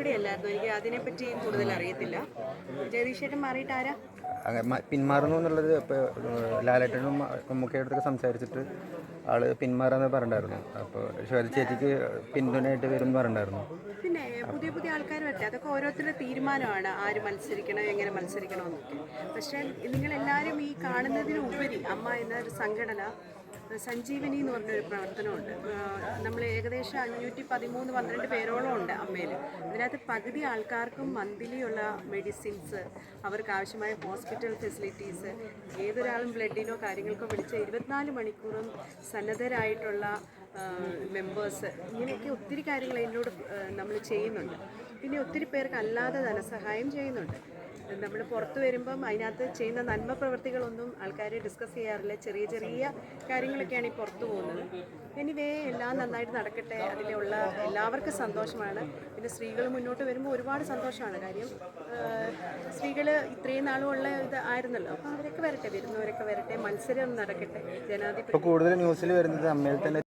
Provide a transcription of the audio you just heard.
ഇവിടെ അല്ലായിരുന്നു. എനിക്ക് അതിനെപ്പറ്റി കൂടുതൽ അറിയത്തില്ല. ജഗദീഷ് ചേട്ടൻ മാറിയിട്ട് ആരാ പിന്മാറുന്നു എന്നുള്ളത് ഇപ്പോൾ ലാലേട്ടനും മമ്മൂക്കയുടെ അടുത്തൊക്കെ സംസാരിച്ചിട്ട് ആള് പിന്മാറാന്ന് പറഞ്ഞിട്ടുണ്ടായിരുന്നു. അപ്പോൾ ശ്വേത ചേച്ചിക്ക് പിന്തുണയായിട്ട് വരും എന്ന് പറഞ്ഞിട്ടുണ്ടായിരുന്നു. പിന്നെ പുതിയ പുതിയ ആൾക്കാർ വരട്ടെ, അതൊക്കെ ഓരോരുത്തരുടെ തീരുമാനമാണ്, ആര് മത്സരിക്കണം, എങ്ങനെ മത്സരിക്കണമെന്നൊക്കെ. പക്ഷേ നിങ്ങളെല്ലാവരും ഈ കാണുന്നതിനുപരി അമ്മ എന്നൊരു സംഘടന സഞ്ജീവനി എന്ന് പറഞ്ഞൊരു പ്രവർത്തനമുണ്ട്. നമ്മൾ ഏകദേശം 513-12 പേരോളം ഉണ്ട് അമ്മയിൽ. അതിനകത്ത് പകുതി ആൾക്കാർക്കും മന്ത്ലിയുള്ള മെഡിസിൻസ്, അവർക്ക് ആവശ്യമായ ഹോസ്പിറ്റൽ ഫെസിലിറ്റീസ്, ഏതൊരാളും ബ്ലഡിനോ കാര്യങ്ങൾക്കോ വിളിച്ച 24 മണിക്കൂറും സന്നദ്ധരായിട്ടുള്ള മെമ്പേഴ്സ്, ഇങ്ങനെയൊക്കെ ഒത്തിരി കാര്യങ്ങൾ എന്നോട് നമ്മൾ ചെയ്യുന്നുണ്ട്. പിന്നെ ഒത്തിരി പേർക്ക് അല്ലാതെ ധനസഹായം ചെയ്യുന്നുണ്ട്. നമ്മൾ പുറത്ത് വരുമ്പം അതിനകത്ത് ചെയ്യുന്ന നന്മ പ്രവൃത്തികളൊന്നും ആൾക്കാർ ഡിസ്കസ് ചെയ്യാറില്ല. ചെറിയ ചെറിയ കാര്യങ്ങളൊക്കെയാണ് ഈ പുറത്തു പോകുന്നത്. എനിവേ എല്ലാം നന്നായിട്ട് നടക്കട്ടെ, അതിലുള്ള എല്ലാവർക്കും സന്തോഷമാണ്. പിന്നെ സ്ത്രീകൾ മുന്നോട്ട് വരുമ്പോൾ ഒരുപാട് സന്തോഷമാണ്. കാര്യം സ്ത്രീകൾ ഇത്രയും നാളുമുള്ള ഇത് ആയിരുന്നല്ലോ. അപ്പോൾ അവരൊക്കെ വരട്ടെ, വരുന്നവരൊക്കെ വരട്ടെ, മത്സരം നടക്കട്ടെ, ജനാധിപത്യം. ഇപ്പോൾ കൂടുതൽ ന്യൂസിൽ വരുന്നത് അമ്മയിൽ തന്നെ